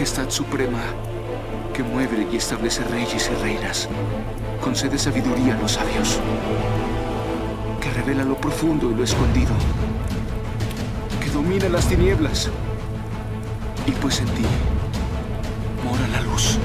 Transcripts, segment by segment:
majestad suprema, que mueve y establece reyes y reinas, concede sabiduría a los sabios, que revela lo profundo y lo escondido, que domina las tinieblas, y pues en ti mora la luz.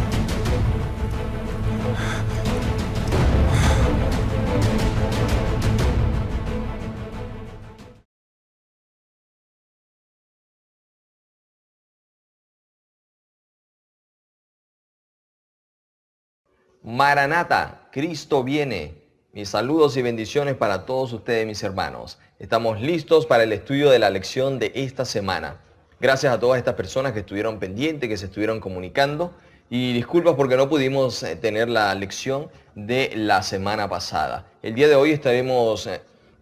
Maranata, Cristo viene. Mis saludos y bendiciones para todos ustedes, mis hermanos. Estamos listos para el estudio de la lección de esta semana. Gracias a todas estas personas que estuvieron pendientes, que se estuvieron comunicando. Y disculpas porque no pudimos tener la lección de la semana pasada. El día de hoy estaremos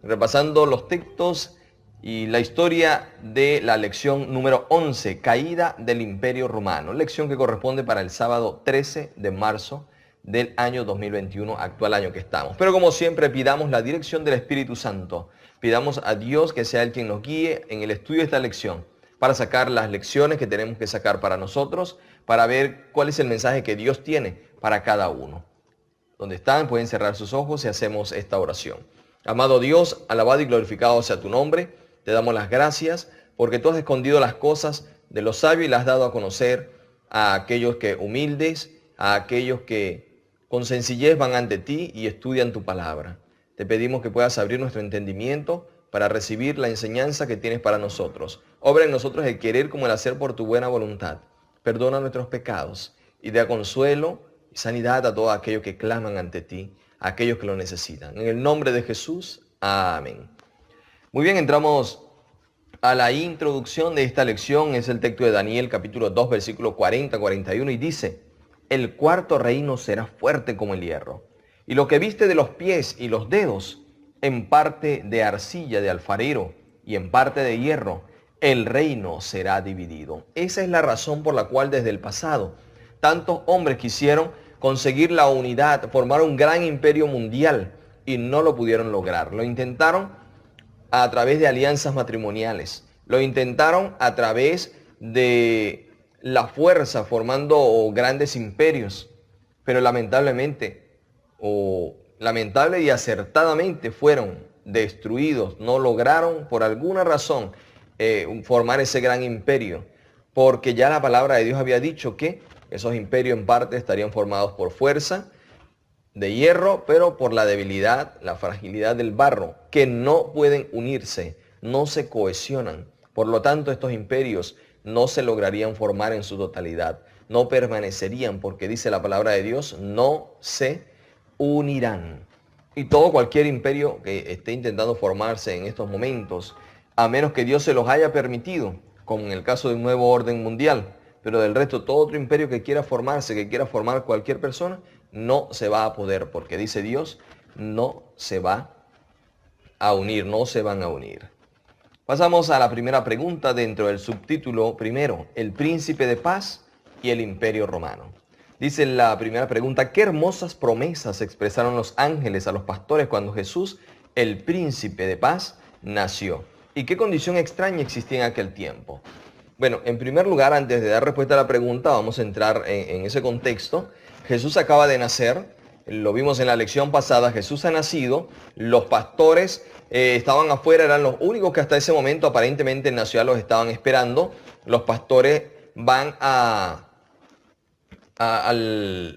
repasando los textos y la historia de la lección número 11, Caída del Imperio Romano. Lección que corresponde para el sábado 13 de marzo del año 2021, actual año que estamos. Pero como siempre, pidamos la dirección del Espíritu Santo. Pidamos a Dios que sea Él quien nos guíe en el estudio de esta lección, para sacar las lecciones que tenemos que sacar para nosotros, para ver cuál es el mensaje que Dios tiene para cada uno. Donde están, pueden cerrar sus ojos y hacemos esta oración. Amado Dios, alabado y glorificado sea tu nombre. Te damos las gracias porque tú has escondido las cosas de los sabios y las has dado a conocer a aquellos que humildes, a aquellos que con sencillez van ante ti y estudian tu palabra. Te pedimos que puedas abrir nuestro entendimiento para recibir la enseñanza que tienes para nosotros. Obra en nosotros el querer como el hacer por tu buena voluntad. Perdona nuestros pecados y da consuelo y sanidad a todos aquellos que claman ante ti, a aquellos que lo necesitan. En el nombre de Jesús, amén. Muy bien, entramos a la introducción de esta lección. Es el texto de Daniel, capítulo 2, versículo 40-41, y dice: el cuarto reino será fuerte como el hierro, y lo que viste de los pies y los dedos, en parte de arcilla de alfarero y en parte de hierro, el reino será dividido. Esa es la razón por la cual desde el pasado tantos hombres quisieron conseguir la unidad, formar un gran imperio mundial, y no lo pudieron lograr. Lo intentaron a través de alianzas matrimoniales, lo intentaron a través de la fuerza, formando grandes imperios, pero lamentablemente, lamentable y acertadamente, fueron destruidos. No lograron por alguna razón formar ese gran imperio, porque ya la palabra de Dios había dicho que esos imperios en parte estarían formados por fuerza de hierro, pero por la debilidad, la fragilidad del barro, que no pueden unirse, no se cohesionan. Por lo tanto, estos imperios no se lograrían formar en su totalidad, no permanecerían, porque dice la palabra de Dios, no se unirán. Y cualquier imperio que esté intentando formarse en estos momentos, a menos que Dios se los haya permitido, como en el caso de un nuevo orden mundial, pero del resto, todo otro imperio que quiera formarse, que quiera formar cualquier persona, no se va a poder, porque dice Dios, no se va a unir, no se van a unir. Pasamos a la primera pregunta dentro del subtítulo primero, el príncipe de paz y el imperio romano. Dice la primera pregunta: ¿qué hermosas promesas expresaron los ángeles a los pastores cuando Jesús, el príncipe de paz, nació? ¿Y qué condición extraña existía en aquel tiempo? Bueno, en primer lugar, antes de dar respuesta a la pregunta, vamos a entrar en ese contexto. Jesús acaba de nacer, lo vimos en la lección pasada, Jesús ha nacido, los pastores estaban afuera, eran los únicos que hasta ese momento aparentemente en la ciudad los estaban esperando. Los pastores van al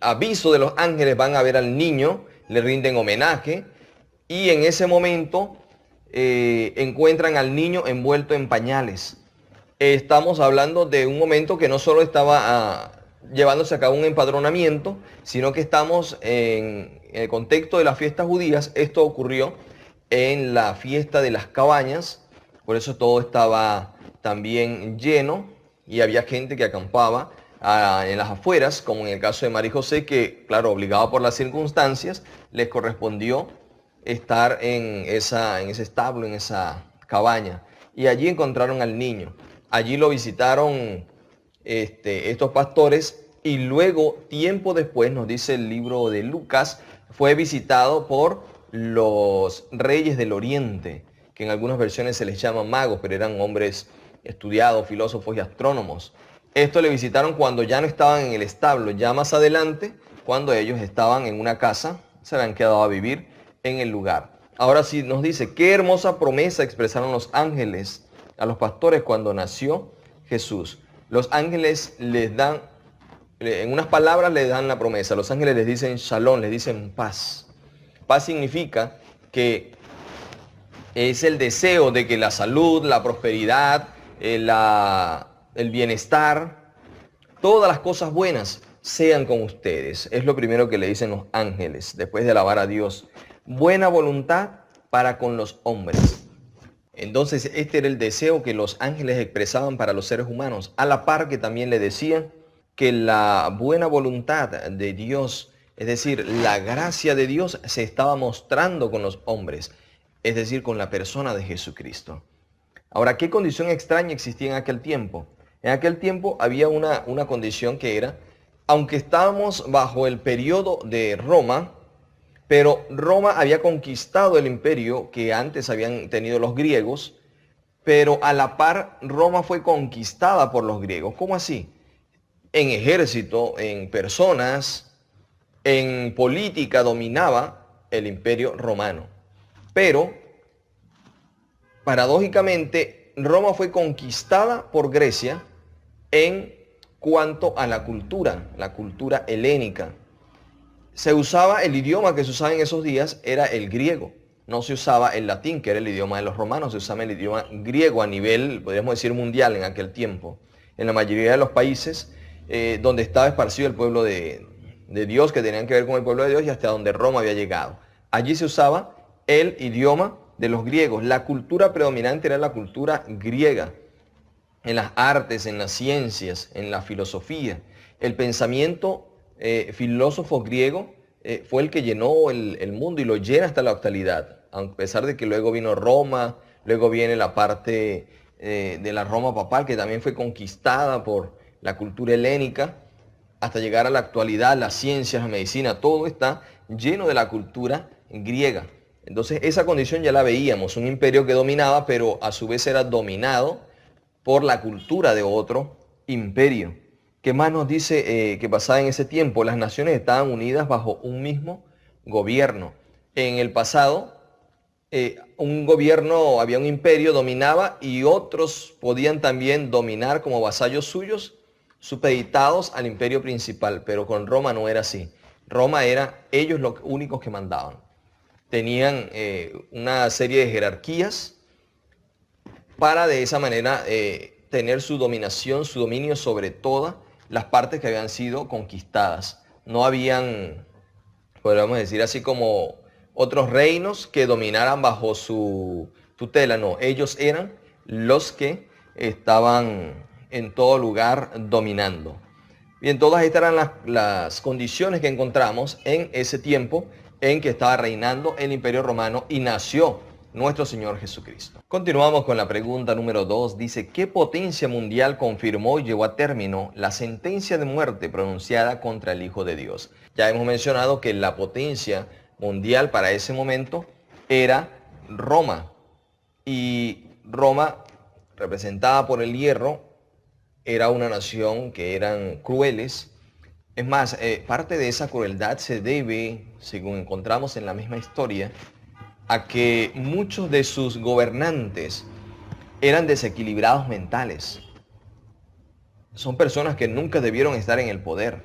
aviso de los ángeles, van a ver al niño, le rinden homenaje, y en ese momento encuentran al niño envuelto en pañales. Estamos hablando de un momento que no solo estaba llevándose a cabo un empadronamiento, sino que estamos en el contexto de las fiestas judías. Esto ocurrió en la fiesta de las cabañas, por eso todo estaba también lleno y había gente que acampaba en las afueras, como en el caso de María y José, que claro, obligado por las circunstancias, les correspondió estar en ese establo, en esa cabaña, y allí encontraron al niño. Allí lo visitaron estos pastores, y luego, tiempo después, nos dice el libro de Lucas, fue visitado por los reyes del Oriente, que en algunas versiones se les llama magos, pero eran hombres estudiados, filósofos y astrónomos. Esto le visitaron cuando ya no estaban en el establo, ya más adelante, cuando ellos estaban en una casa, se habían quedado a vivir en el lugar. Ahora sí nos dice, qué hermosa promesa expresaron los ángeles a los pastores cuando nació Jesús. Los ángeles les dan, en unas palabras les dan la promesa. Los ángeles les dicen shalom, les dicen paz. Paz significa que es el deseo de que la salud, la prosperidad, el bienestar, todas las cosas buenas sean con ustedes. Es lo primero que le dicen los ángeles después de alabar a Dios. Buena voluntad para con los hombres. Entonces este era el deseo que los ángeles expresaban para los seres humanos, a la par que también le decían que la buena voluntad de Dios, es decir, la gracia de Dios se estaba mostrando con los hombres, es decir, con la persona de Jesucristo. Ahora, ¿qué condición extraña existía en aquel tiempo? En aquel tiempo había una condición que era, aunque estábamos bajo el periodo de Roma, pero Roma había conquistado el imperio que antes habían tenido los griegos, pero a la par Roma fue conquistada por los griegos. ¿Cómo así? En ejército, en personas, en política dominaba el imperio romano. Pero, paradójicamente, Roma fue conquistada por Grecia en cuanto a la cultura helénica. Se usaba el idioma que se usaba en esos días, era el griego. No se usaba el latín, que era el idioma de los romanos, se usaba el idioma griego a nivel, podríamos decir, mundial en aquel tiempo. En la mayoría de los países donde estaba esparcido el pueblo de Dios, que tenían que ver con el pueblo de Dios y hasta donde Roma había llegado. Allí se usaba el idioma de los griegos. La cultura predominante era la cultura griega. En las artes, en las ciencias, en la filosofía. El pensamiento filósofo griego fue el que llenó el mundo y lo llena hasta la actualidad. A pesar de que luego vino Roma, luego viene la parte de la Roma papal, que también fue conquistada por la cultura helénica, hasta llegar a la actualidad, las ciencias, la medicina, todo está lleno de la cultura griega. Entonces esa condición ya la veíamos, un imperio que dominaba, pero a su vez era dominado por la cultura de otro imperio. ¿Qué más nos dice que pasaba en ese tiempo? Las naciones estaban unidas bajo un mismo gobierno. En el pasado, un gobierno, había un imperio, dominaba y otros podían también dominar como vasallos suyos, supeditados al imperio principal, pero con Roma no era así. Roma era ellos los únicos que mandaban. Tenían una serie de jerarquías para de esa manera tener su dominación, su dominio sobre todas las partes que habían sido conquistadas. No habían, podríamos decir así, como otros reinos que dominaran bajo su tutela. No, ellos eran los que estaban en todo lugar dominando. Bien, todas estas eran las condiciones que encontramos en ese tiempo en que estaba reinando el Imperio Romano y nació nuestro Señor Jesucristo. Continuamos con la pregunta número 2. Dice, ¿qué potencia mundial confirmó y llevó a término la sentencia de muerte pronunciada contra el Hijo de Dios? Ya hemos mencionado que la potencia mundial para ese momento era Roma. Y Roma, representada por el hierro, era una nación que eran crueles. Es más, parte de esa crueldad se debe, según encontramos en la misma historia, a que muchos de sus gobernantes eran desequilibrados mentales. Son personas que nunca debieron estar en el poder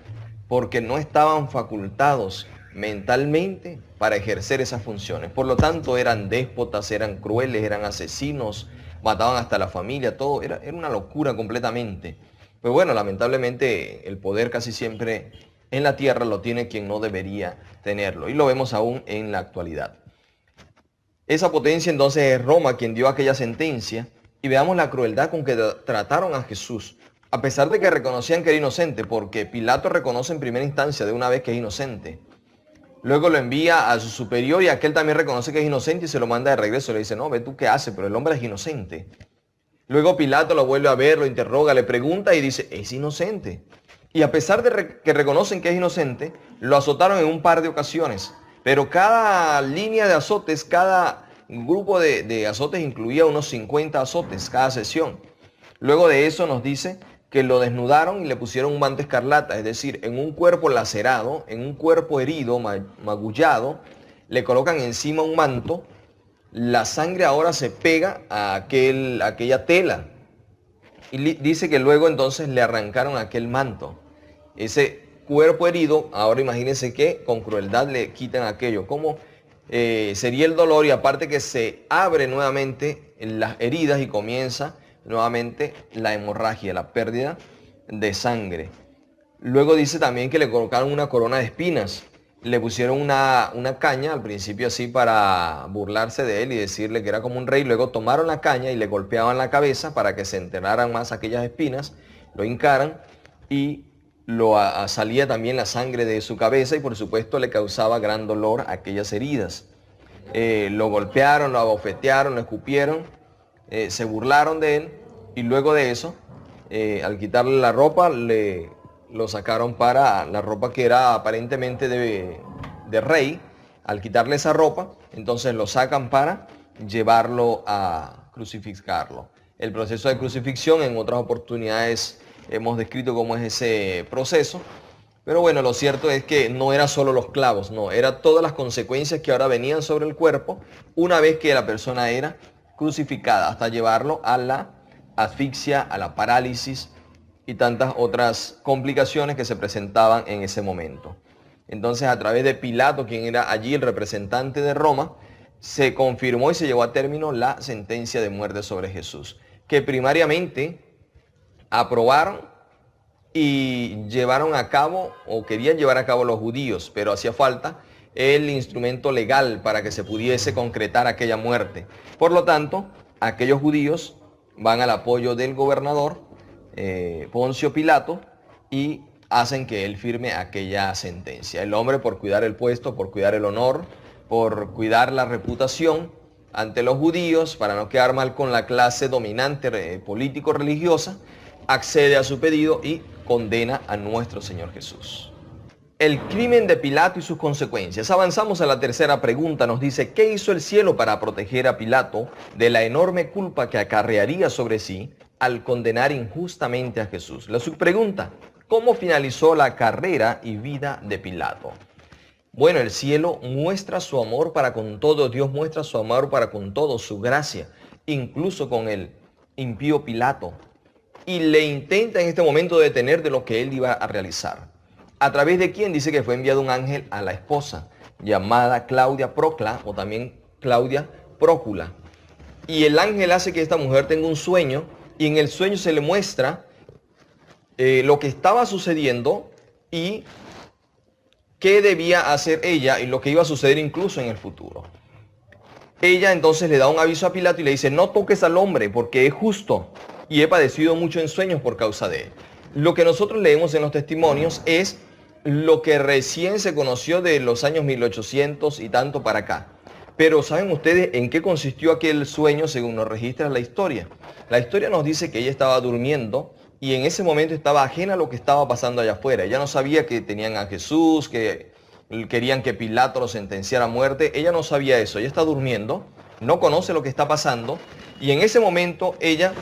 porque no estaban facultados mentalmente para ejercer esas funciones. Por lo tanto, eran déspotas, eran crueles, eran asesinos, mataban hasta la familia, todo. Era una locura completamente. Pues bueno, lamentablemente el poder casi siempre en la tierra lo tiene quien no debería tenerlo. Y lo vemos aún en la actualidad. Esa potencia entonces es Roma quien dio aquella sentencia. Y veamos la crueldad con que trataron a Jesús. A pesar de que reconocían que era inocente, porque Pilato reconoce en primera instancia de una vez que es inocente. Luego lo envía a su superior y aquel también reconoce que es inocente y se lo manda de regreso. Le dice, no, ve tú qué haces, pero el hombre es inocente. Luego Pilato lo vuelve a ver, lo interroga, le pregunta y dice, es inocente. Y a pesar de que reconocen que es inocente, lo azotaron en un par de ocasiones. Pero cada línea de azotes, cada grupo de azotes incluía unos 50 azotes cada sesión. Luego de eso nos dice que lo desnudaron y le pusieron un manto escarlata, es decir, en un cuerpo lacerado, en un cuerpo herido, magullado, le colocan encima un manto, la sangre ahora se pega a aquella tela. Y dice que luego entonces le arrancaron aquel manto. Ese cuerpo herido, ahora imagínense que con crueldad le quitan aquello. ¿Cómo sería el dolor? Y aparte que se abre nuevamente las heridas y comienza nuevamente la hemorragia, la pérdida de sangre. Luego dice también que le colocaron una corona de espinas. Le pusieron una caña al principio así para burlarse de él y decirle que era como un rey. Luego tomaron la caña y le golpeaban la cabeza para que se enterraran más aquellas espinas. Lo hincaran y salía también la sangre de su cabeza y por supuesto le causaba gran dolor aquellas heridas. Lo golpearon, lo abofetearon, lo escupieron, se burlaron de él y luego de eso, al quitarle la ropa, lo sacaron para la ropa que era aparentemente de rey. Al quitarle esa ropa, entonces lo sacan para llevarlo a crucificarlo. El proceso de crucifixión en otras oportunidades hemos descrito cómo es ese proceso. Pero bueno, lo cierto es que no era solo los clavos, no, era todas las consecuencias que ahora venían sobre el cuerpo una vez que la persona era crucificada, hasta llevarlo a la asfixia, a la parálisis y tantas otras complicaciones que se presentaban en ese momento. Entonces, a través de Pilato, quien era allí el representante de Roma, se confirmó y se llevó a término la sentencia de muerte sobre Jesús, que primariamente aprobaron y llevaron a cabo, o querían llevar a cabo los judíos, pero hacía falta el instrumento legal para que se pudiese concretar aquella muerte. Por lo tanto, aquellos judíos van al apoyo del gobernador Poncio Pilato y hacen que él firme aquella sentencia. El hombre, por cuidar el puesto, por cuidar el honor, por cuidar la reputación ante los judíos, para no quedar mal con la clase dominante político-religiosa, accede a su pedido y condena a nuestro Señor Jesús. El crimen de Pilato y sus consecuencias. Avanzamos a la tercera pregunta. Nos dice, ¿qué hizo el cielo para proteger a Pilato de la enorme culpa que acarrearía sobre sí al condenar injustamente a Jesús? La subpregunta, ¿cómo finalizó la carrera y vida de Pilato? Bueno, el cielo muestra su amor para con todo. Dios muestra su amor para con todo, su gracia, incluso con el impío Pilato. Y le intenta en este momento detener de lo que él iba a realizar. ¿A través de quién? Dice que fue enviado un ángel a la esposa, llamada Claudia Procla, o también Claudia Prócula. Y el ángel hace que esta mujer tenga un sueño, y en el sueño se le muestra lo que estaba sucediendo y qué debía hacer ella y lo que iba a suceder incluso en el futuro. Ella entonces le da un aviso a Pilato y le dice, no toques al hombre porque es justo y he padecido mucho en sueños por causa de él. Lo que nosotros leemos en los testimonios es lo que recién se conoció de los años 1800 y tanto para acá. Pero ¿saben ustedes en qué consistió aquel sueño según nos registra la historia? La historia nos dice que ella estaba durmiendo y en ese momento estaba ajena a lo que estaba pasando allá afuera. Ella no sabía que tenían a Jesús, que querían que Pilato lo sentenciara a muerte. Ella no sabía eso. Ella está durmiendo, no conoce lo que está pasando y en ese momento ella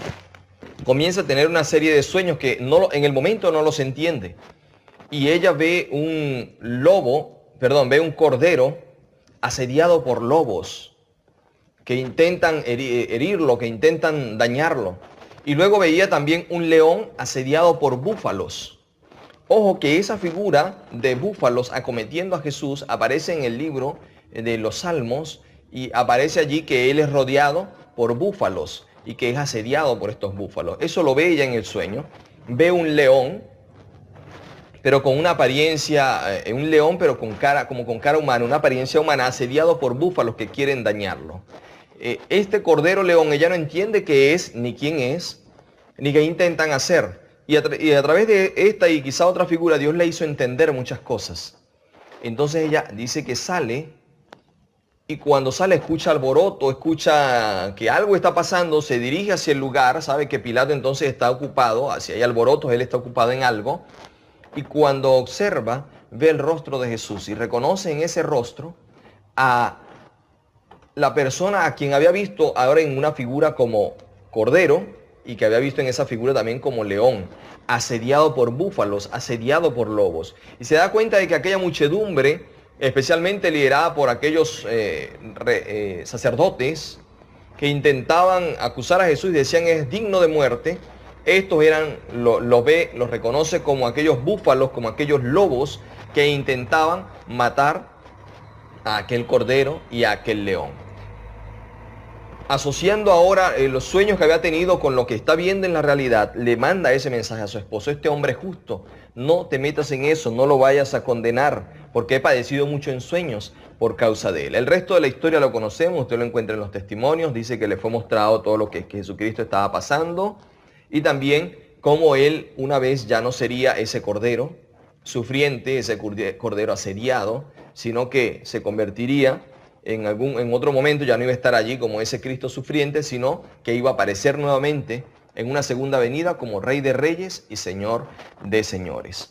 comienza a tener una serie de sueños que en el momento no los entiende. Y ella ve ve un cordero asediado por lobos que intentan herirlo, que intentan dañarlo. Y luego veía también un león asediado por búfalos. Ojo que esa figura de búfalos acometiendo a Jesús aparece en el libro de los Salmos y aparece allí que él es rodeado por búfalos y que es asediado por estos búfalos. Eso lo ve ella en el sueño. Ve un león, pero con una apariencia, un león pero con cara humana, una apariencia humana, asediado por búfalos que quieren dañarlo. Este cordero león, ella no entiende qué es, ni quién es, ni qué intentan hacer. Y a través de esta y quizá otra figura, Dios le hizo entender muchas cosas. Entonces ella dice que sale, y cuando sale escucha alboroto, escucha que algo está pasando, se dirige hacia el lugar, sabe que Pilato entonces está ocupado, si hay alborotos, él está ocupado en algo. Y cuando observa, ve el rostro de Jesús y reconoce en ese rostro a la persona a quien había visto ahora en una figura como cordero, y que había visto en esa figura también como león, asediado por búfalos, asediado por lobos. Y se da cuenta de que aquella muchedumbre, especialmente liderada por aquellos sacerdotes que intentaban acusar a Jesús y decían es digno de muerte, estos eran, los reconoce como aquellos búfalos, como aquellos lobos que intentaban matar a aquel cordero y a aquel león. Asociando ahora los sueños que había tenido con lo que está viendo en la realidad, le manda ese mensaje a su esposo: este hombre es justo, no te metas en eso, no lo vayas a condenar, porque he padecido mucho en sueños por causa de él. El resto de la historia lo conocemos, usted lo encuentra en los testimonios, dice que le fue mostrado todo lo que Jesucristo estaba pasando, y también cómo él una vez ya no sería ese cordero sufriente, ese cordero asediado, sino que se convertiría en otro momento, ya no iba a estar allí como ese Cristo sufriente, sino que iba a aparecer nuevamente en una segunda venida como Rey de Reyes y Señor de Señores.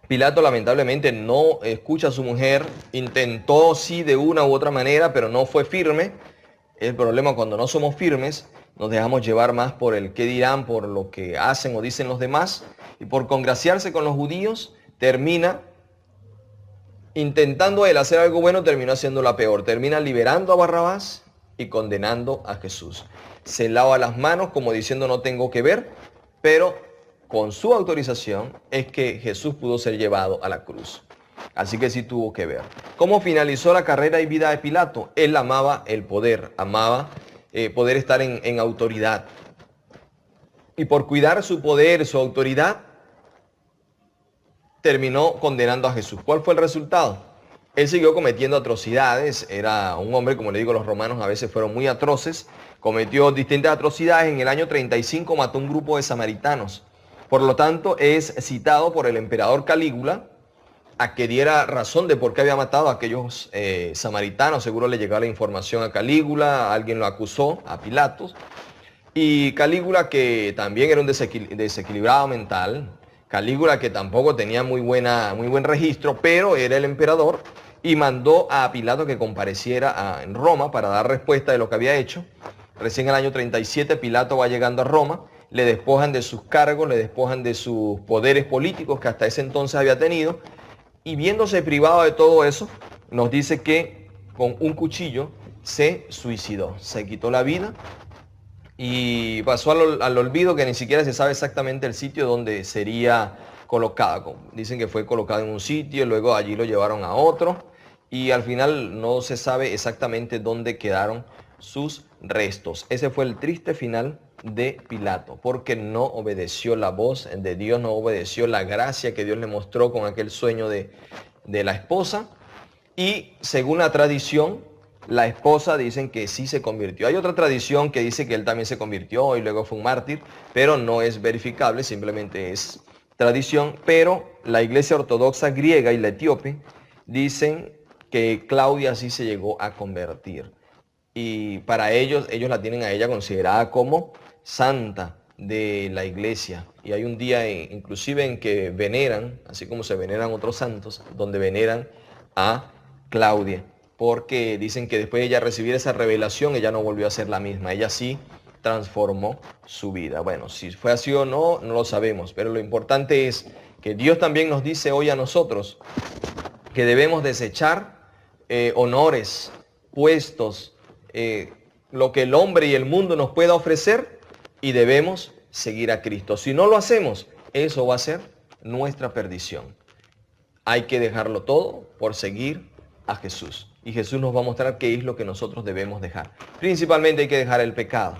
Pilato lamentablemente no escucha a su mujer, intentó sí de una u otra manera, pero no fue firme. El problema cuando no somos firmes, nos dejamos llevar más por el qué dirán, por lo que hacen o dicen los demás, y por congraciarse con los judíos, termina intentando él hacer algo bueno, terminó haciendo la peor. Termina liberando a Barrabás y condenando a Jesús. Se lava las manos como diciendo no tengo que ver, pero con su autorización es que Jesús pudo ser llevado a la cruz. Así que sí tuvo que ver. ¿Cómo finalizó la carrera y vida de Pilato? Él amaba el poder, amaba poder estar en autoridad. Y por cuidar su poder, su autoridad, terminó condenando a Jesús. ¿Cuál fue el resultado? Él siguió cometiendo atrocidades. Era un hombre, como le digo, los romanos a veces fueron muy atroces. Cometió distintas atrocidades. En el año 35 mató un grupo de samaritanos. Por lo tanto, es citado por el emperador Calígula a que diera razón de por qué había matado a aquellos samaritanos. Seguro le llegó la información a Calígula, alguien lo acusó, a Pilatos. Y Calígula, que también era un desequilibrado mental, Calígula que tampoco tenía muy buen registro, pero era el emperador, y mandó a Pilato que compareciera en Roma para dar respuesta de lo que había hecho. Recién en el año 37 Pilato va llegando a Roma, le despojan de sus cargos, le despojan de sus poderes políticos que hasta ese entonces había tenido, y viéndose privado de todo eso, nos dice que con un cuchillo se suicidó, se quitó la vida y pasó al olvido, que ni siquiera se sabe exactamente el sitio donde sería colocado. Dicen que fue colocado en un sitio, luego allí lo llevaron a otro y al final no se sabe exactamente dónde quedaron sus restos. Ese fue el triste final de Pilato, porque no obedeció la voz de Dios, no obedeció la gracia que Dios le mostró con aquel sueño de la esposa. Y según la tradición, la esposa dicen que sí se convirtió. Hay otra tradición que dice que él también se convirtió y luego fue un mártir, pero no es verificable, simplemente es tradición. Pero la iglesia ortodoxa griega y la etíope dicen que Claudia sí se llegó a convertir. Y para ellos la tienen a ella considerada como santa de la iglesia. Y hay un día inclusive en que veneran, así como se veneran otros santos, donde veneran a Claudia, porque dicen que después de ella recibir esa revelación, ella no volvió a ser la misma, ella sí transformó su vida. Bueno, si fue así o no, no lo sabemos, pero lo importante es que Dios también nos dice hoy a nosotros que debemos desechar honores, puestos, lo que el hombre y el mundo nos pueda ofrecer, y debemos seguir a Cristo. Si no lo hacemos, eso va a ser nuestra perdición. Hay que dejarlo todo por seguir a Jesús. Y Jesús nos va a mostrar qué es lo que nosotros debemos dejar. Principalmente hay que dejar el pecado.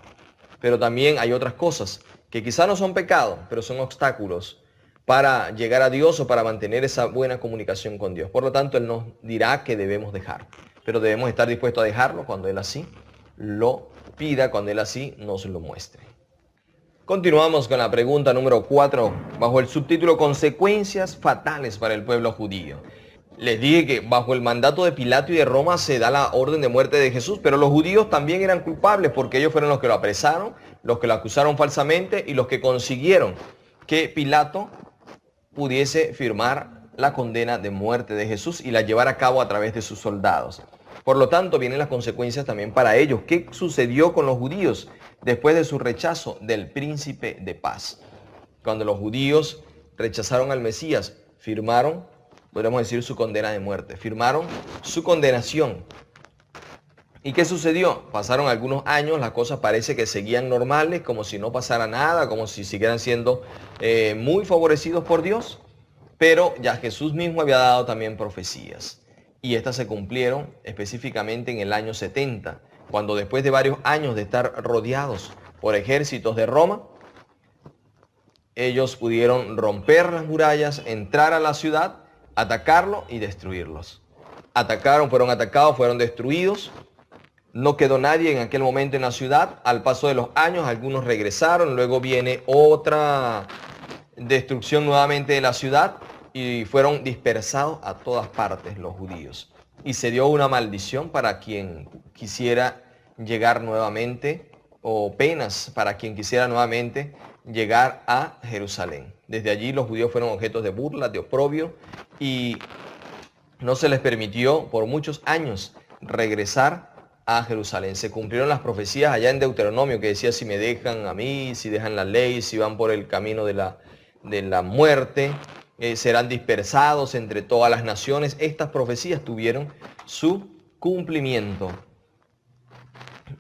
Pero también hay otras cosas que quizás no son pecado, pero son obstáculos para llegar a Dios o para mantener esa buena comunicación con Dios. Por lo tanto, Él nos dirá que debemos dejar. Pero debemos estar dispuestos a dejarlo cuando Él así lo pida, cuando Él así nos lo muestre. Continuamos con la pregunta número 4, bajo el subtítulo Consecuencias fatales para el pueblo judío. Les dije que bajo el mandato de Pilato y de Roma se da la orden de muerte de Jesús, pero los judíos también eran culpables porque ellos fueron los que lo apresaron, los que lo acusaron falsamente y los que consiguieron que Pilato pudiese firmar la condena de muerte de Jesús y la llevar a cabo a través de sus soldados. Por lo tanto, vienen las consecuencias también para ellos. ¿Qué sucedió con los judíos? después de su rechazo del príncipe de paz. Cuando los judíos rechazaron al Mesías, firmaron, podríamos decir, su condena de muerte, firmaron su condenación. ¿Y qué sucedió? Pasaron algunos años, las cosas parece que seguían normales, como si no pasara nada, como si siguieran siendo muy favorecidos por Dios. Pero ya Jesús mismo había dado también profecías. Y estas se cumplieron específicamente en el año 70, cuando después de varios años de estar rodeados por ejércitos de Roma, ellos pudieron romper las murallas, entrar a la ciudad, atacarlo y destruirlos. Atacaron, fueron atacados, fueron destruidos. No quedó nadie en aquel momento en la ciudad. Al paso de los años, algunos regresaron. Luego viene otra destrucción nuevamente de la ciudad y fueron dispersados a todas partes los judíos. Y se dio una maldición para quien quisiera llegar nuevamente, o penas para quien quisiera nuevamente llegar a Jerusalén. Desde allí los judíos fueron objetos de burla, de oprobio, y no se les permitió por muchos años regresar a Jerusalén. Se cumplieron las profecías allá en Deuteronomio que decía: si me dejan a mí, si dejan la ley, si van por el camino de la muerte, serán dispersados entre todas las naciones. Estas profecías tuvieron su cumplimiento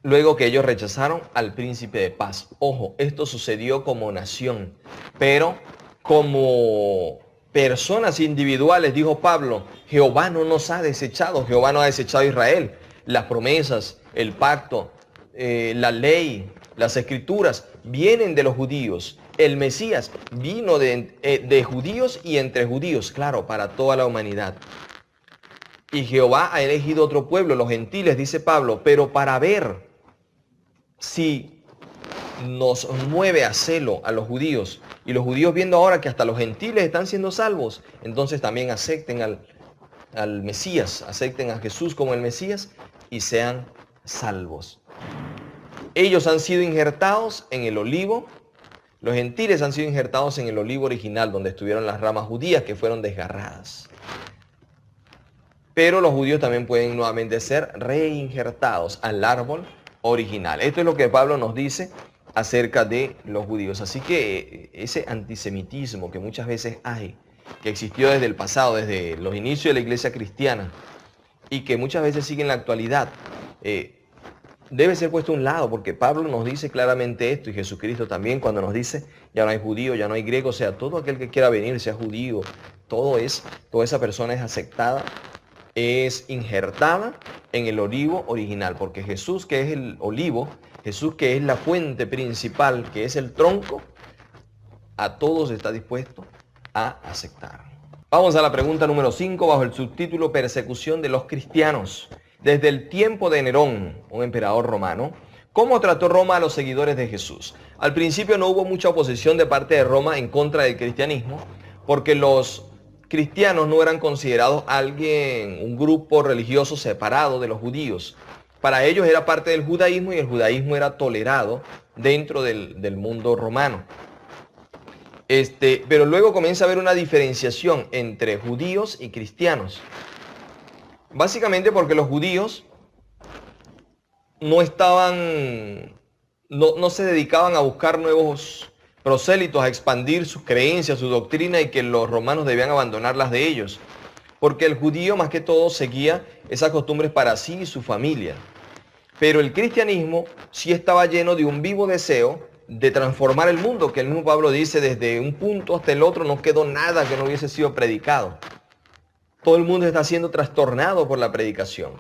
luego que ellos rechazaron al príncipe de paz. Ojo, esto sucedió como nación, pero como personas individuales, dijo Pablo, Jehová no nos ha desechado, Jehová no ha desechado a Israel. Las promesas, el pacto, la ley, las escrituras vienen de los judíos. El Mesías vino de judíos y entre judíos, claro, para toda la humanidad. Y Jehová ha elegido otro pueblo, los gentiles, dice Pablo, pero para ver si nos mueve a celo a los judíos. Y los judíos, viendo ahora que hasta los gentiles están siendo salvos, entonces también acepten al Mesías, acepten a Jesús como el Mesías y sean salvos. Ellos han sido injertados en el olivo. Los gentiles han sido injertados en el olivo original, donde estuvieron las ramas judías que fueron desgarradas. Pero los judíos también pueden nuevamente ser reinjertados al árbol original. Esto es lo que Pablo nos dice acerca de los judíos. Así que ese antisemitismo que muchas veces hay, que existió desde el pasado, desde los inicios de la iglesia cristiana, y que muchas veces sigue en la actualidad, debe ser puesto a un lado, porque Pablo nos dice claramente esto, y Jesucristo también, cuando nos dice, ya no hay judío, ya no hay griego, o sea, todo aquel que quiera venir, sea judío, toda esa persona es aceptada, es injertada en el olivo original, porque Jesús, que es el olivo, Jesús, que es la fuente principal, que es el tronco, a todos está dispuesto a aceptar. Vamos a la pregunta número 5, bajo el subtítulo Persecución de los cristianos. Desde el tiempo de Nerón, un emperador romano, ¿cómo trató Roma a los seguidores de Jesús? Al principio no hubo mucha oposición de parte de Roma en contra del cristianismo, porque los cristianos no eran considerados un grupo religioso separado de los judíos. Para ellos era parte del judaísmo y el judaísmo era tolerado dentro del mundo romano. Pero luego comienza a haber una diferenciación entre judíos y cristianos. Básicamente porque los judíos no se dedicaban a buscar nuevos prosélitos, a expandir sus creencias, su doctrina, y que los romanos debían abandonar las de ellos. Porque el judío más que todo seguía esas costumbres para sí y su familia. Pero el cristianismo sí estaba lleno de un vivo deseo de transformar el mundo, que el mismo Pablo dice, desde un punto hasta el otro no quedó nada que no hubiese sido predicado. Todo el mundo está siendo trastornado por la predicación.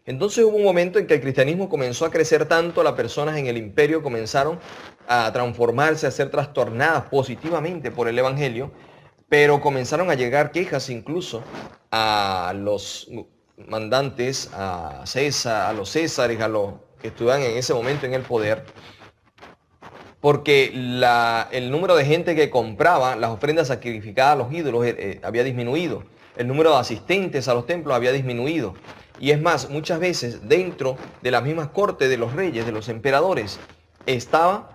Entonces hubo un momento en que el cristianismo comenzó a crecer tanto, las personas en el imperio comenzaron a transformarse, a ser trastornadas positivamente por el evangelio, pero comenzaron a llegar quejas incluso a los mandantes, a César, a los césares, a los que estuvieran en ese momento en el poder, porque el número de gente que compraba las ofrendas sacrificadas a los ídolos había disminuido. El número de asistentes a los templos había disminuido. Y es más, muchas veces dentro de las mismas cortes de los reyes, de los emperadores, estaban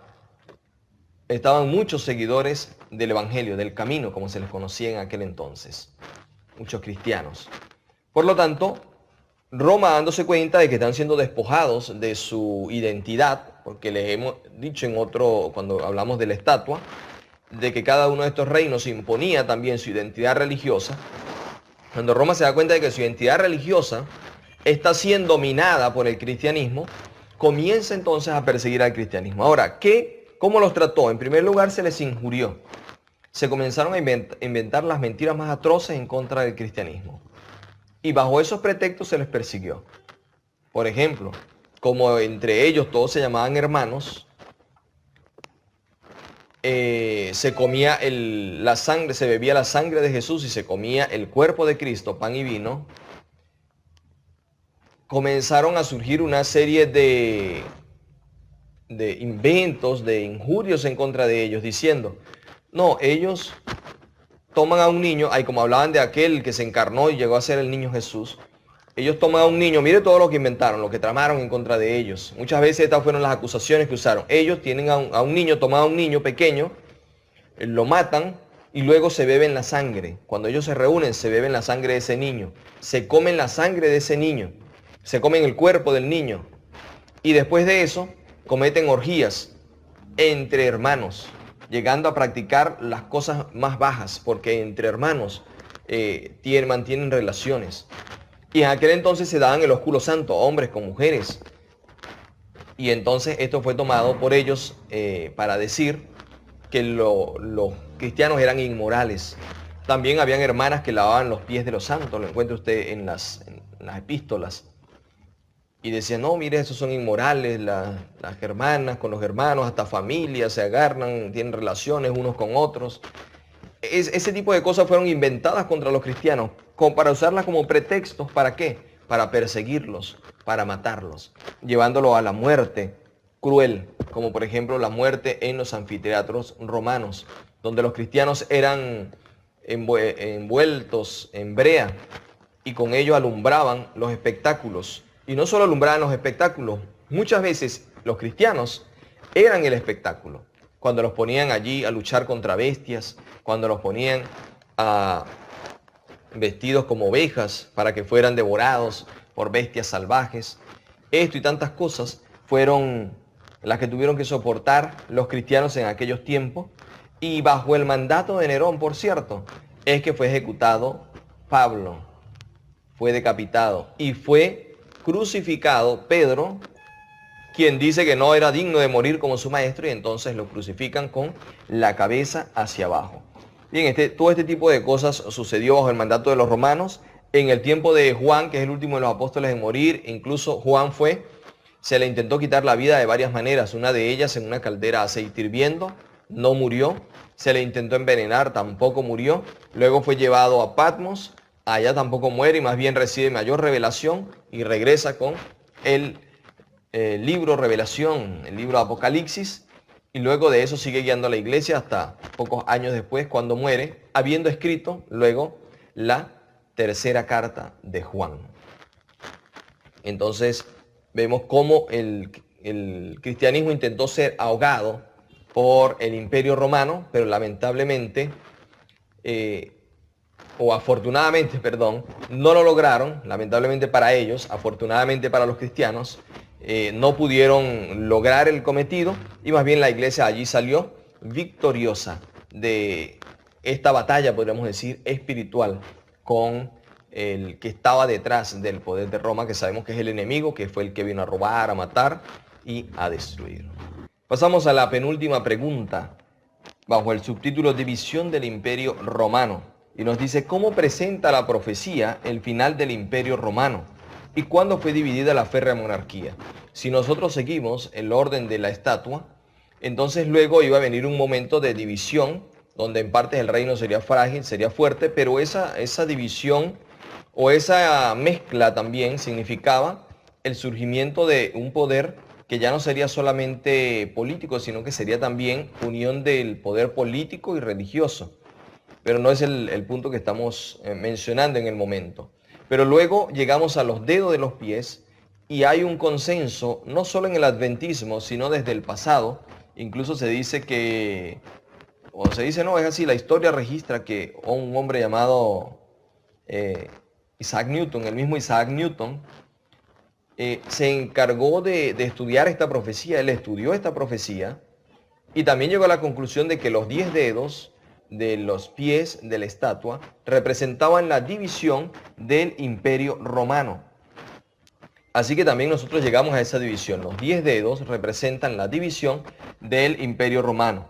muchos seguidores del evangelio, del camino, como se les conocía en aquel entonces. Muchos cristianos. Por lo tanto, Roma, dándose cuenta de que están siendo despojados de su identidad, porque les hemos dicho en otro, cuando hablamos de la estatua, de que cada uno de estos reinos imponía también su identidad religiosa. Cuando Roma se da cuenta de que su identidad religiosa está siendo dominada por el cristianismo, comienza entonces a perseguir al cristianismo. Ahora, ¿cómo los trató? En primer lugar, se les injurió. Se comenzaron a inventar las mentiras más atroces en contra del cristianismo. Y bajo esos pretextos se les persiguió. Por ejemplo, como entre ellos todos se llamaban hermanos, se comía la sangre, se bebía la sangre de Jesús y se comía el cuerpo de Cristo, pan y vino. Comenzaron a surgir una serie de inventos, de injurios en contra de ellos, diciendo, no, ellos toman a un niño, ahí como hablaban de aquel que se encarnó y llegó a ser el niño Jesús, ellos toman a un niño, mire todo lo que inventaron, lo que tramaron en contra de ellos. Muchas veces estas fueron las acusaciones que usaron. Ellos tienen a un niño, toman a un niño pequeño, lo matan y luego se beben la sangre. Cuando ellos se reúnen, se beben la sangre de ese niño. Se comen la sangre de ese niño. Se comen el cuerpo del niño. Y después de eso, cometen orgías entre hermanos, llegando a practicar las cosas más bajas, porque entre hermanos mantienen relaciones. Y en aquel entonces se daban el ósculo santo, hombres con mujeres. Y entonces esto fue tomado por ellos para decir que los cristianos eran inmorales. También habían hermanas que lavaban los pies de los santos, lo encuentra usted en las epístolas. Y decían, no, mire, esos son inmorales, las hermanas con los hermanos, hasta familias se agarran, tienen relaciones unos con otros. Ese tipo de cosas fueron inventadas contra los cristianos, para usarlas como pretextos, ¿para qué? Para perseguirlos, para matarlos, llevándolos a la muerte cruel, como por ejemplo la muerte en los anfiteatros romanos, donde los cristianos eran envueltos en brea y con ello alumbraban los espectáculos. Y no solo alumbraban los espectáculos, muchas veces los cristianos eran el espectáculo. Cuando los ponían allí a luchar contra bestias, cuando los ponían vestidos como ovejas para que fueran devorados por bestias salvajes. Esto y tantas cosas fueron las que tuvieron que soportar los cristianos en aquellos tiempos. Y bajo el mandato de Nerón, por cierto, es que fue ejecutado Pablo, fue decapitado y fue crucificado Pedro, quien dice que no era digno de morir como su maestro, y entonces lo crucifican con la cabeza hacia abajo. Bien, todo este tipo de cosas sucedió bajo el mandato de los romanos. En el tiempo de Juan, que es el último de los apóstoles en morir, incluso Juan se le intentó quitar la vida de varias maneras. Una de ellas en una caldera de aceite hirviendo, no murió. Se le intentó envenenar, tampoco murió. Luego fue llevado a Patmos, allá tampoco muere y más bien recibe mayor revelación y regresa con el libro Revelación, el libro Apocalipsis, y luego de eso sigue guiando a la iglesia hasta pocos años después, cuando muere, habiendo escrito luego la tercera carta de Juan. Entonces vemos cómo el cristianismo intentó ser ahogado por el Imperio Romano, pero lamentablemente, o afortunadamente, perdón, no lo lograron. Lamentablemente para ellos, afortunadamente para los cristianos, no pudieron lograr el cometido, y más bien la iglesia allí salió victoriosa de esta batalla, podríamos decir, espiritual con el que estaba detrás del poder de Roma, que sabemos que es el enemigo, que fue el que vino a robar, a matar y a destruir. Pasamos a la penúltima pregunta, bajo el subtítulo División del Imperio Romano, y nos dice, ¿cómo presenta la profecía el final del Imperio Romano? ¿Y cuándo fue dividida la férrea monarquía? Si nosotros seguimos el orden de la estatua, entonces luego iba a venir un momento de división, donde en partes el reino sería frágil, sería fuerte, pero esa división o esa mezcla también significaba el surgimiento de un poder que ya no sería solamente político, sino que sería también unión del poder político y religioso. Pero no es el punto que estamos mencionando en el momento. Pero luego llegamos a los dedos de los pies y hay un consenso, no solo en el adventismo, sino desde el pasado. Incluso se dice no, es así, la historia registra que un hombre llamado Isaac Newton, el mismo Isaac Newton, se encargó de estudiar esta profecía, él estudió esta profecía y también llegó a la conclusión de que los 10 dedos de los pies de la estatua representaban la división del Imperio Romano. Así que también nosotros llegamos a esa división. Los 10 dedos representan la división del Imperio Romano.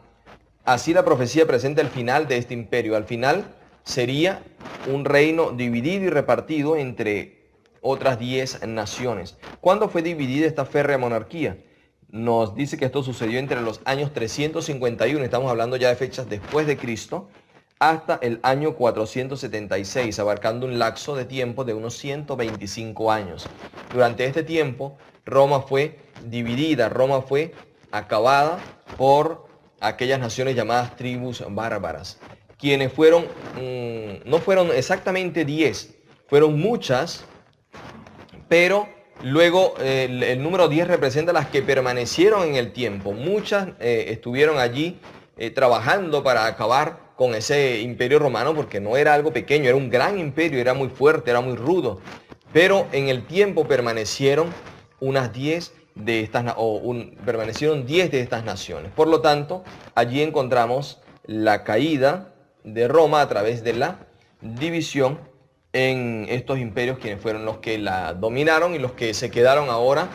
Así la profecía presenta el final de este imperio. Al final sería un reino dividido y repartido entre otras 10 naciones. ¿Cuándo fue dividida esta férrea monarquía? Nos dice que esto sucedió entre los años 351, estamos hablando ya de fechas después de Cristo, hasta el año 476, abarcando un lapso de tiempo de unos 125 años. Durante este tiempo, Roma fue dividida, Roma fue acabada por aquellas naciones llamadas tribus bárbaras, quienes fueron, no fueron exactamente 10, fueron muchas, pero luego el número 10 representa las que permanecieron en el tiempo. Muchas estuvieron allí trabajando para acabar con ese imperio romano, porque no era algo pequeño, era un gran imperio, era muy fuerte, era muy rudo. Pero en el tiempo permanecieron unas 10 de estas, permanecieron 10 de estas naciones. Por lo tanto, allí encontramos la caída de Roma a través de la división en estos imperios, quienes fueron los que la dominaron y los que se quedaron ahora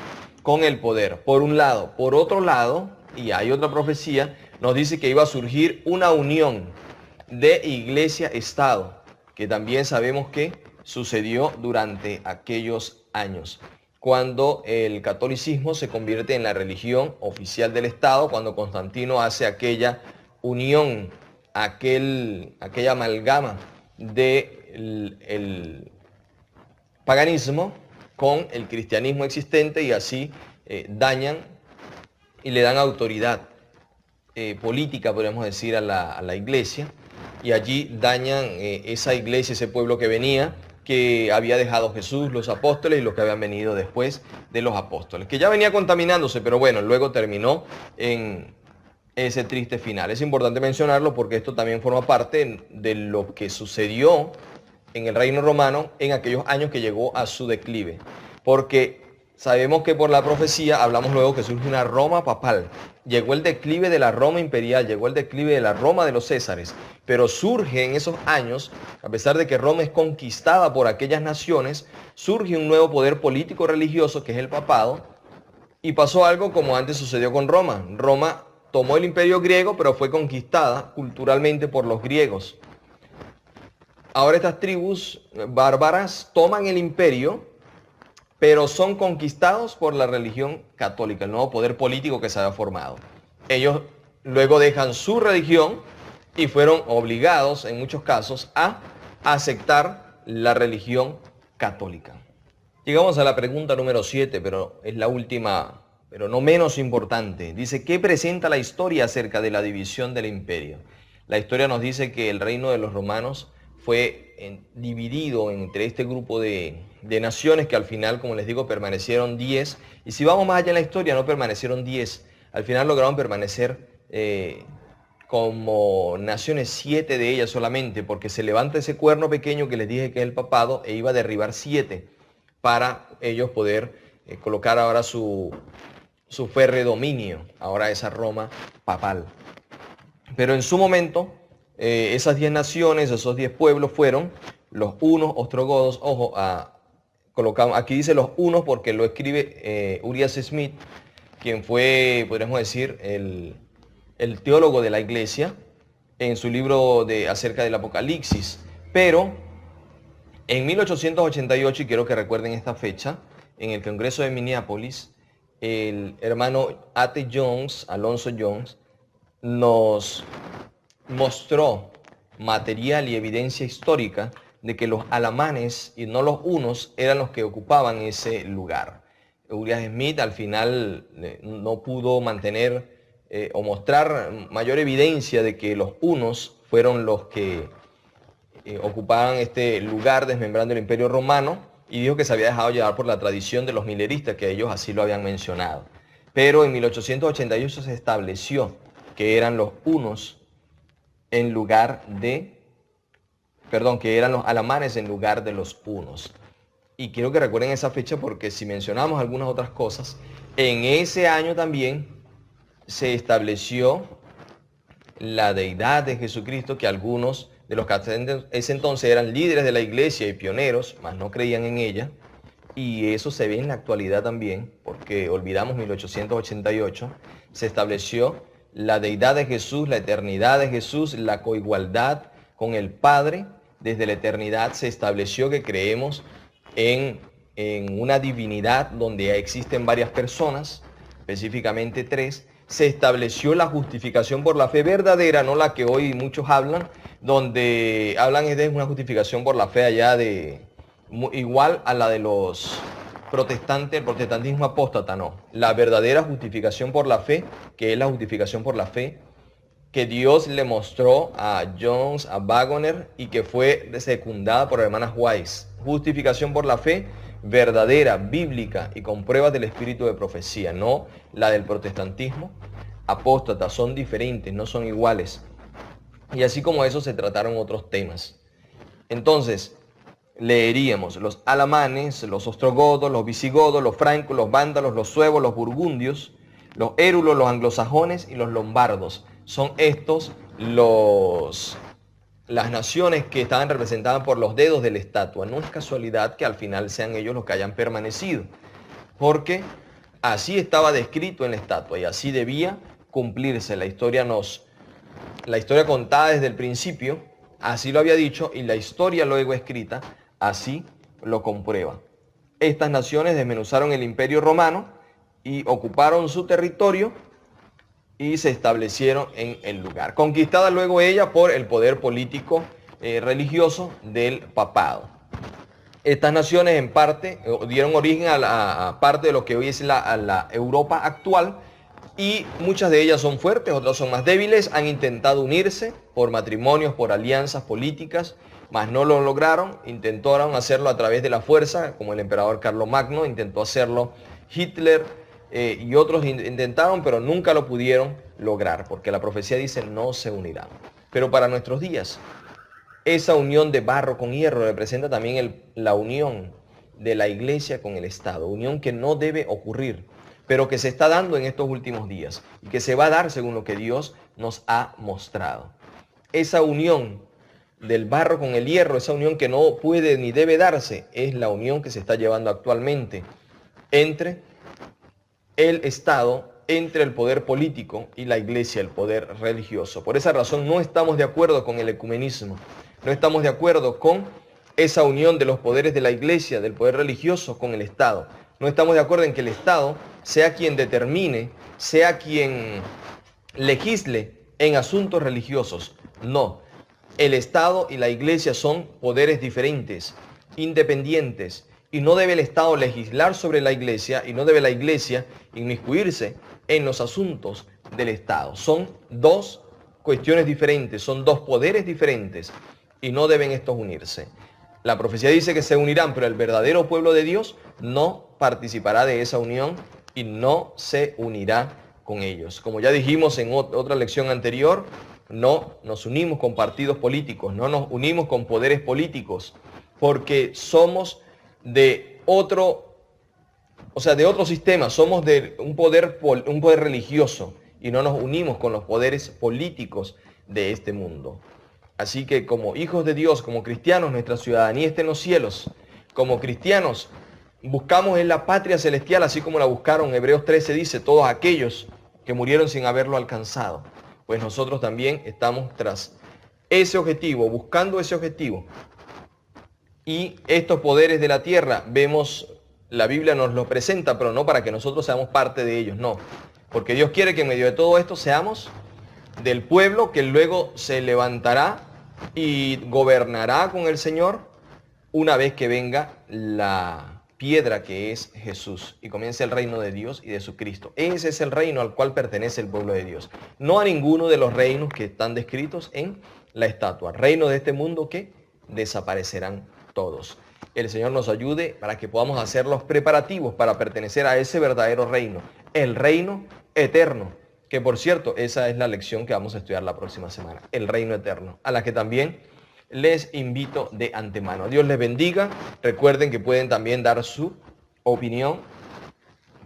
con el poder. Por un lado. Por otro lado, y hay otra profecía, nos dice que iba a surgir una unión de iglesia-estado, que también sabemos que sucedió durante aquellos años, cuando el catolicismo se convierte en la religión oficial del Estado, cuando Constantino hace aquella unión, aquella amalgama del paganismo con el cristianismo existente, y así dañan y le dan autoridad política, podríamos decir, a la iglesia, y allí dañan esa iglesia, ese pueblo que venía, que había dejado Jesús, los apóstoles y los que habían venido después de los apóstoles, que ya venía contaminándose, pero bueno, luego terminó en ese triste final. Es importante mencionarlo porque esto también forma parte de lo que sucedió en el reino romano en aquellos años que llegó a su declive, porque sabemos que por la profecía hablamos luego que surge una Roma papal. Llegó el declive de la Roma imperial, llegó el declive de la Roma de los Césares, pero surge en esos años, a pesar de que Roma es conquistada por aquellas naciones, surge un nuevo poder político religioso que es el papado, y pasó algo como antes sucedió con Roma. Roma tomó el imperio griego, pero fue conquistada culturalmente por los griegos. Ahora estas tribus bárbaras toman el imperio, pero son conquistados por la religión católica, el nuevo poder político que se había formado. Ellos luego dejan su religión y fueron obligados, en muchos casos, a aceptar la religión católica. Llegamos a la pregunta número 7, pero es la última, pero no menos importante. Dice, ¿qué presenta la historia acerca de la división del imperio? La historia nos dice que el reino de los romanos fue dividido entre este grupo de naciones que al final, como les digo, permanecieron 10. Y si vamos más allá en la historia, no permanecieron 10. Al final lograron permanecer como naciones 7 de ellas solamente, porque se levanta ese cuerno pequeño que les dije que es el papado e iba a derribar 7 para ellos poder colocar ahora su férreo dominio, ahora esa Roma papal. Pero en su momento, esas 10 naciones, esos 10 pueblos fueron los hunos, ostrogodos. Ojo, colocamos, aquí dice los hunos porque lo escribe Urias Smith, quien fue, podríamos decir, el teólogo de la iglesia, en su libro acerca del Apocalipsis. Pero en 1888, y quiero que recuerden esta fecha, en el Congreso de Minneapolis, el hermano A.T. Jones, Alonzo Jones, nos mostró material y evidencia histórica de que los alamanes y no los hunos eran los que ocupaban ese lugar. Urias Smith al final no pudo mantener o mostrar mayor evidencia de que los hunos fueron los que ocupaban este lugar desmembrando el imperio romano, y dijo que se había dejado llevar por la tradición de los mileristas, que ellos así lo habían mencionado. Pero en 1888 se estableció que eran los hunos en lugar de, que eran los alamanes en lugar de los hunos. y quiero que recuerden esa fecha porque si mencionamos algunas otras cosas, en ese año también se estableció la deidad de Jesucristo, que algunos de los que en ese entonces eran líderes de la iglesia y pioneros, mas no creían en ella, y eso se ve en la actualidad también, porque olvidamos 1888, se estableció la deidad de Jesús, la eternidad de Jesús, la coigualdad con el Padre. Desde la eternidad se estableció que creemos en una divinidad donde existen varias personas, específicamente tres. Se estableció la justificación por la fe verdadera, no la que hoy muchos hablan, donde hablan es de una justificación por la fe allá igual a la de los protestantes, el protestantismo apóstata, no. La verdadera justificación por la fe, que es la justificación por la fe que Dios le mostró a Jones, a Waggoner, y que fue secundada por hermanas Weiss. Justificación por la fe verdadera, bíblica y con pruebas del espíritu de profecía, no la del protestantismo apóstata. Son diferentes, no son iguales. Y así como eso se trataron otros temas. Entonces, leeríamos los alamanes, los ostrogodos, los visigodos, los francos, los vándalos, los suevos, los burgundios, los érulos, los anglosajones y los lombardos. Son estos las naciones que estaban representadas por los dedos de la estatua. No es casualidad que al final sean ellos los que hayan permanecido, porque así estaba descrito en la estatua y así debía cumplirse. La historia contada desde el principio, así lo había dicho, y la historia luego escrita, así lo comprueba. Estas naciones desmenuzaron el Imperio Romano y ocuparon su territorio y se establecieron en el lugar. Conquistada luego ella por el poder político religioso del papado. Estas naciones en parte dieron origen a parte de lo que hoy es la Europa actual, y muchas de ellas son fuertes, otras son más débiles. Han intentado unirse por matrimonios, por alianzas políticas, mas no lo lograron. Intentaron hacerlo a través de la fuerza, como el emperador Carlomagno, intentó hacerlo Hitler, y otros intentaron, pero nunca lo pudieron lograr, porque la profecía dice no se unirán. Pero para nuestros días, esa unión de barro con hierro representa también la unión de la iglesia con el Estado, unión que no debe ocurrir, pero que se está dando en estos últimos días y que se va a dar según lo que Dios nos ha mostrado. Esa unión del barro con el hierro, esa unión que no puede ni debe darse, es la unión que se está llevando actualmente entre el Estado, entre el poder político y la iglesia, el poder religioso. Por esa razón no estamos de acuerdo con el ecumenismo, no estamos de acuerdo con esa unión de los poderes de la iglesia, del poder religioso con el Estado. No estamos de acuerdo en que el Estado sea quien determine, sea quien legisle en asuntos religiosos. No, el Estado y la iglesia son poderes diferentes, independientes, y no debe el Estado legislar sobre la iglesia y no debe la iglesia inmiscuirse en los asuntos del Estado. Son dos cuestiones diferentes, son dos poderes diferentes y no deben estos unirse. La profecía dice que se unirán, pero el verdadero pueblo de Dios no participará de esa unión y no se unirá con ellos. Como ya dijimos en otra lección anterior, no nos unimos con partidos políticos, no nos unimos con poderes políticos, porque somos de otro sistema, somos de un poder religioso y no nos unimos con los poderes políticos de este mundo. Así que como hijos de Dios, como cristianos, nuestra ciudadanía está en los cielos. Como cristianos buscamos en la patria celestial, así como la buscaron. Hebreos 13 dice, todos aquellos que murieron sin haberlo alcanzado. Pues nosotros también estamos tras ese objetivo, buscando ese objetivo. Y estos poderes de la tierra, vemos, la Biblia nos los presenta, pero no para que nosotros seamos parte de ellos, no. Porque Dios quiere que en medio de todo esto seamos del pueblo que luego se levantará y gobernará con el Señor una vez que venga la piedra que es Jesús y comience el reino de Dios y de su Cristo. Ese es el reino al cual pertenece el pueblo de Dios. No a ninguno de los reinos que están descritos en la estatua. Reino de este mundo que desaparecerán todos. El Señor nos ayude para que podamos hacer los preparativos para pertenecer a ese verdadero reino, el reino eterno, que por cierto, esa es la lección que vamos a estudiar la próxima semana, el reino eterno, a la que también les invito de antemano. Dios les bendiga. Recuerden que pueden también dar su opinión,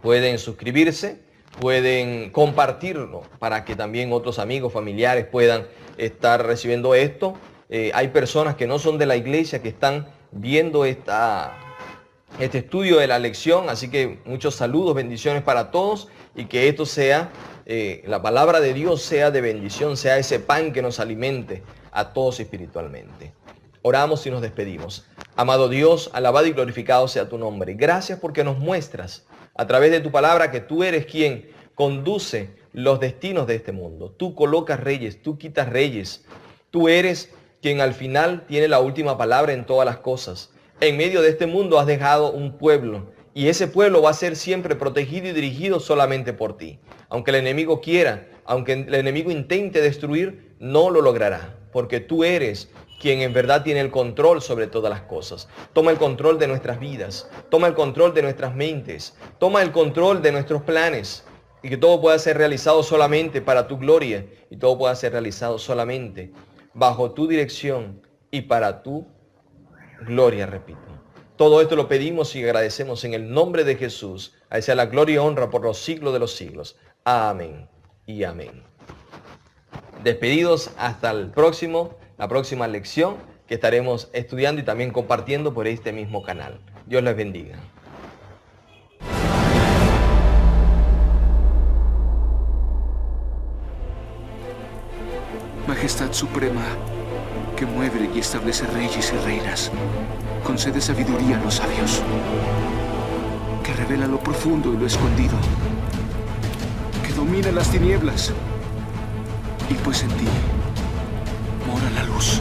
pueden suscribirse, pueden compartirlo para que también otros amigos, familiares puedan estar recibiendo esto. Hay personas que no son de la iglesia que están viendo este estudio de la lección, así que muchos saludos, bendiciones para todos y que esto sea, la palabra de Dios sea de bendición, sea ese pan que nos alimente a todos espiritualmente. Oramos y nos despedimos. Amado Dios, alabado y glorificado sea tu nombre. Gracias porque nos muestras a través de tu palabra que tú eres quien conduce los destinos de este mundo. Tú colocas reyes, tú quitas reyes. Tú eres quien al final tiene la última palabra en todas las cosas. En medio de este mundo has dejado un pueblo y ese pueblo va a ser siempre protegido y dirigido solamente por ti. Aunque el enemigo quiera, aunque el enemigo intente destruir, no lo logrará, porque tú eres quien en verdad tiene el control sobre todas las cosas. Toma el control de nuestras vidas, toma el control de nuestras mentes, toma el control de nuestros planes y que todo pueda ser realizado solamente para tu gloria y todo pueda ser realizado solamente bajo tu dirección y para tu gloria, repito. Todo esto lo pedimos y agradecemos en el nombre de Jesús. A Él sea la gloria y honra por los siglos de los siglos. Amén y amén. Despedidos hasta la próxima lección que estaremos estudiando y también compartiendo por este mismo canal. Dios les bendiga. Majestad suprema, que mueve y establece reyes y reinas, concede sabiduría a los sabios, que revela lo profundo y lo escondido, que domina las tinieblas, y pues en ti mora la luz.